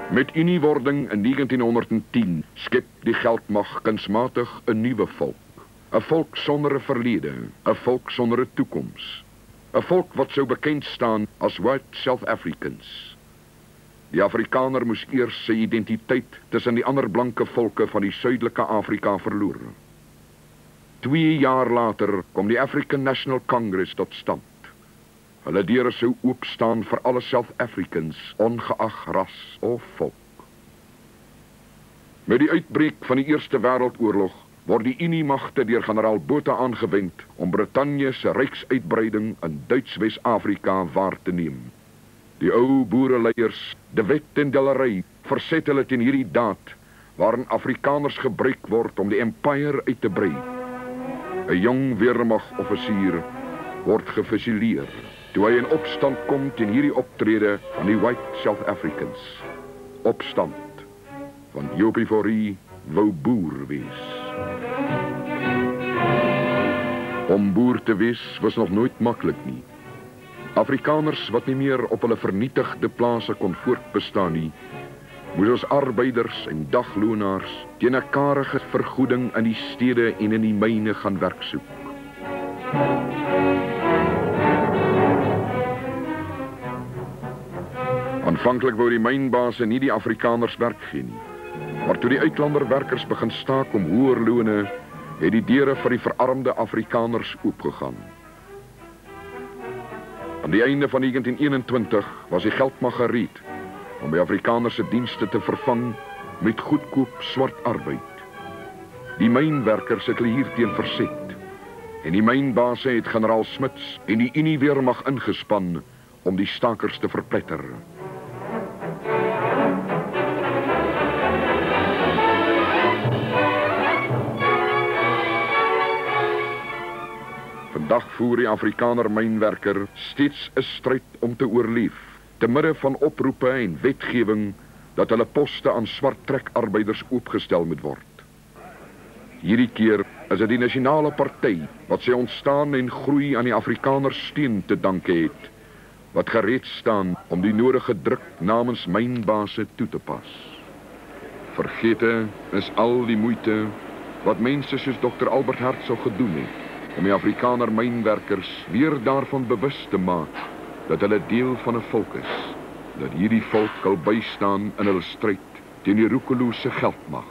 Met uniewording in 1910 skep die geldmag kunsmatig 'n nuwe volk. 'n Volk sonder 'n verlede, 'n volk sonder 'n toekoms. 'n Volk wat sou bekend staan as White South Africans. Die Afrikaner moes eers sy identiteit tussen die ander blanke volke van die suidelike Afrika verloor. 2 jaar later kom die African National Congress tot stand. Hulle deure sou oopstaan vir alle South Africans, ongeag ras of volk. Met die uitbreek van die Eerste Wêreldoorlog word die Uniemagte deur generaal Botha aangewend om Brittanje se ryksuitbreiding in Duits-Wes-Afrika waar te neem. Die ou boereleiers, De Wet en Delarey, verset hulle teen hierdie daad waarin Afrikaners gebruik word om die empire uit te brei. 'n Jong weermagoffisier word gefusileer toe hy in opstand kom teen hierdie optrede van die White South Africans. Opstand, want Jopie Fourie wou boer wees. Om boer te wees was nog nooit maklik nie. Afrikaners wat nie meer op hulle vernietigde plase kon voortbestaan nie, moes as arbeiders en daglonaars teen 'n karige vergoeding in die stede en in die myne gaan werk soek. Aanvanklik wou die mynbase nie die Afrikaners werk gee nie, maar toe die uitlanderwerkers begin staak om hoër lone, het die deure vir die verarmde Afrikaners oopgegaan. Aan die einde van 1921 was die geldmag gereed om die Afrikaners se dienste te vervang met goedkoop swart arbeid. Die mynwerkers het hulle hierteen verset en die mynbase het generaal Smuts en die Unieweermag ingespan om die stakers te verpletter. Vandag voer die Afrikaner mynwerker steeds 'n stryd om te oorleef, te midde van oproepe en wetgewing dat hulle poste aan swart trekarbeiders oopgestel moet word. Hierdie keer is dit die Nasionale Party wat sy ontstaan en groei aan die Afrikaners steun te danke het, wat gereed staan om die nodige druk namens mynbase toe te pas. Vergete is al die moeite wat mense soos Dr. Albert Hertzog gedoen het om die Afrikaner mynwerkers weer daarvan bewus te maak dat hulle deel van 'n volk is, dat hierdie volk kan bystaan in hulle stryd teen die roekelose geldmag.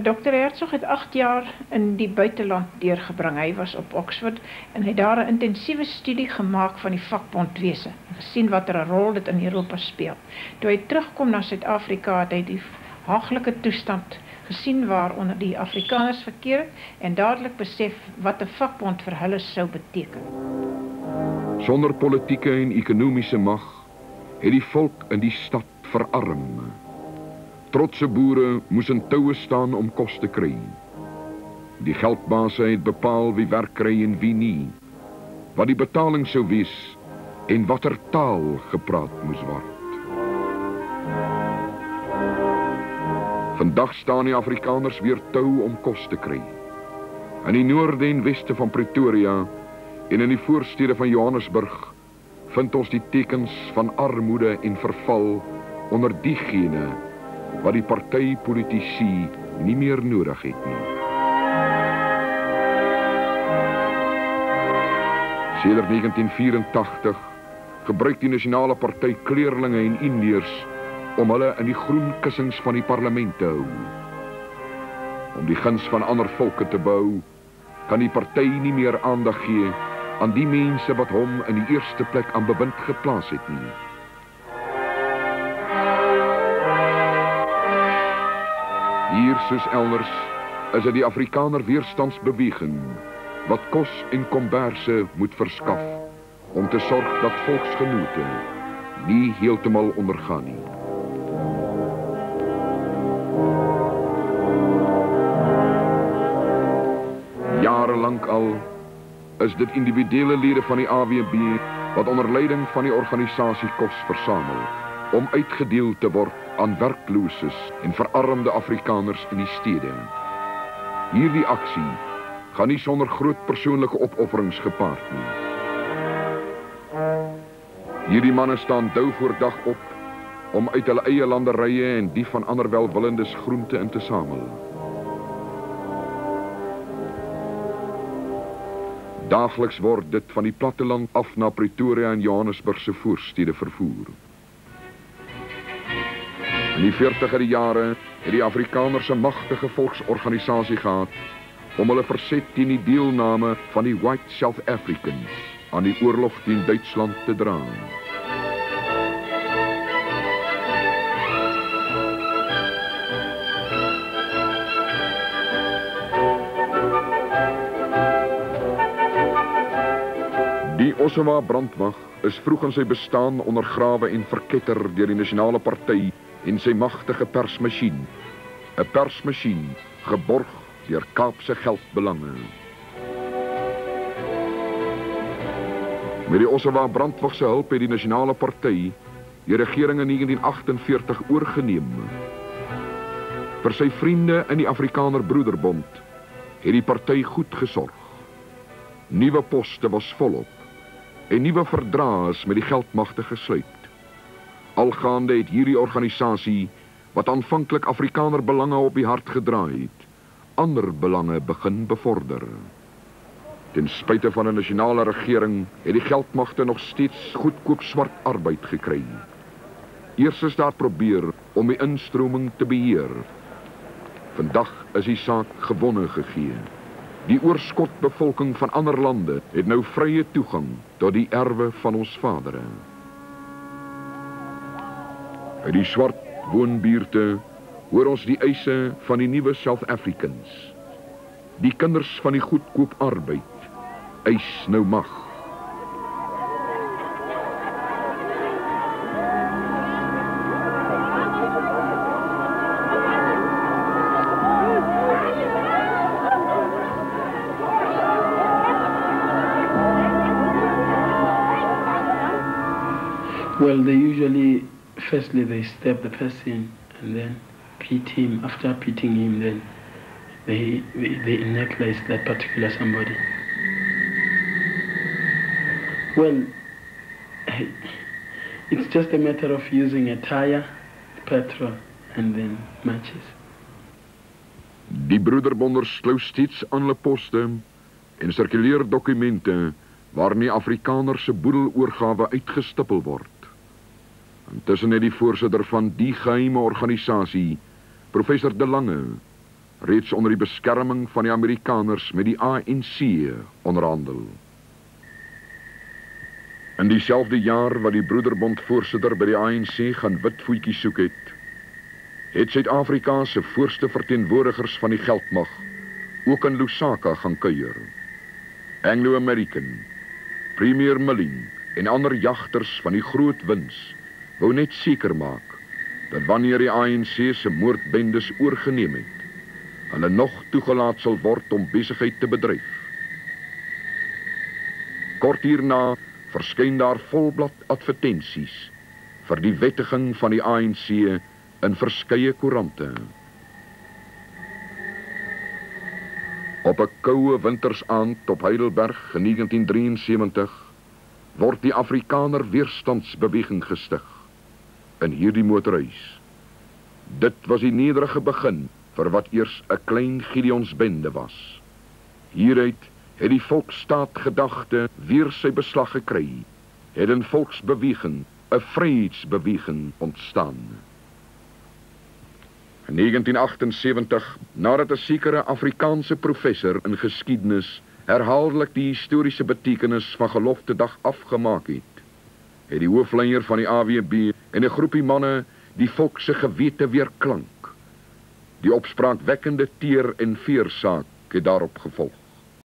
Dr. Hertzog het 8 jaar in die buiteland deurgebring. Hy was op Oxford en hy het daar 'n intensiewe studie gemaak van die vakbondwese en gesien watter 'n rol dit in Europa speel. Toe hy terugkom na Suid-Afrika het hy die haaglike toestand gesien waaronder die Afrikaners verkeer en dadelik besef wat 'n vakbond vir hulle sou beteken. Sonder politieke en ekonomiese mag het die volk in die stad verarm. Trotse boere moes in toue staan om kos te kry. Die geldbase het bepaal wie werk kry en wie nie, wat die betaling sou wees en watter taal gepraat moes word. Vandag staan die Afrikaners weer tou om kos te kry. In die noorde en weste van Pretoria en in die voorstede van Johannesburg vind ons die tekens van armoede en verval onder diegene wat die partypolitici nie meer nodig het nie. Sedert 1984 gebruik die Nasionale Party kleerlinge en Indiërs om hulle in die groen kussings van die parlement te hou. Om die guns van ander volke te bou, kan die party nie meer aandag gee aan die mense wat hom in die eerste plek aan bewind geplaas het nie. Hier soos elders is dit die Afrikaner weerstandsbeweging wat kos en komberse moet verskaf om te sorg dat volksgenote nie heeltemal ondergaan nie. Jarenlang al is dit individuele lede van die AWB wat onder leiding van die organisasie kos versamel om uitgedeel te word aan werklooses en verarmde Afrikaners in die stede. Hierdie aksie gaan nie sonder groot persoonlike opofferings gepaard nie. Hierdie manne staan dag voor dag op om uit hulle eie landerye en die van ander welwillendes groente in te samel. Daagliks word dit van die platteland af na Pretoria en Johannesburg se voorstede vervoer. In die 40er jare het die Afrikaners 'n magtige volksorganisasie gehad om hulle verset teen die deelname van die White South Africans aan die oorlog teen Duitsland te dra. Die Ossawa brandwag is vroeg in sy bestaan ondergrawe en verketter deur die Nasionale Party en sy magtige persmasjien. 'n Persmasjien geborg deur Kaapse geldbelange. Met die Ossawa brandwag se hulp het die Nasionale Party die regering in 1948 oorgeneem. Vir sy vriende in die Afrikaner Broederbond het die party goed gesorg. Nuwe poste was volop en nuwe verdrae is met die geldmagte gesluit. Algaande het hierdie organisasie, wat aanvanklik Afrikaner belange op die hart gedraai het, ander belange begin bevorder. Ten spyte van 'n nasionale regering het die geldmagte nog steeds goedkoop swart arbeid gekry. Eers is daar probeer om die instroming te beheer. Vandag is die saak gewonne gegee. Die oorskotbevolking van ander lande het nou vrye toegang tot die erwe van ons vadere. Uit die swart woonbuurte hoor ons die eise van die nuwe South Africans. Die kinders van die goedkoop arbeid eis nou mag. Well, they usually, firstly, they stab the person and then beat him. After beating him, then they necklace that particular somebody. Well, it's just a matter of using a tire, petrol, and then matches. Die broederbonders klou steeds aan hulle poste en sirkuleer dokumente waarin die Afrikaner se boedeloorgawe uitgestippel word. Intussen het die voorsitter van die geheime organisasie, professor De Lange, reeds onder die beskerming van die Amerikaners met die ANC onderhandel. In dieselfde jaar wat die Broederbond voorsitter by die ANC gaan wit voetjies soek het Suid-Afrika se voorste verteenwoordigers van die geldmag ook in Lusaka gaan kuier. Anglo-American, Premier Milling en ander jagters van die groot wins wou net seker maak dat wanneer die ANC se moordbendes oorgeneem het, hulle nog toegelaat sal word om besigheid te bedryf. Kort hierna verskyn daar volblad advertensies vir die wettiging van die ANC in verskeie koerante. Op 'n koue wintersaand op Heidelberg in 1973 word die Afrikaner Weerstandsbeweging gestig in hierdie motorhuis. Dit was die nederige begin vir wat eers 'n klein Gideonsbende was. Hieruit het die volksstaatgedagte weer sy beslag gekry, het 'n volksbeweging, 'n vryheidsbeweging ontstaan. In 1978, nadat 'n sekere Afrikaanse professor in geskiedenis herhaaldelik die historiese betekenis van Geloftedag afgemaak het die hoofleier van die AWB en 'n groepie manne die volk se gewete weer klank. Die opspraakwekkende teer- en veersaak het daarop gevolg.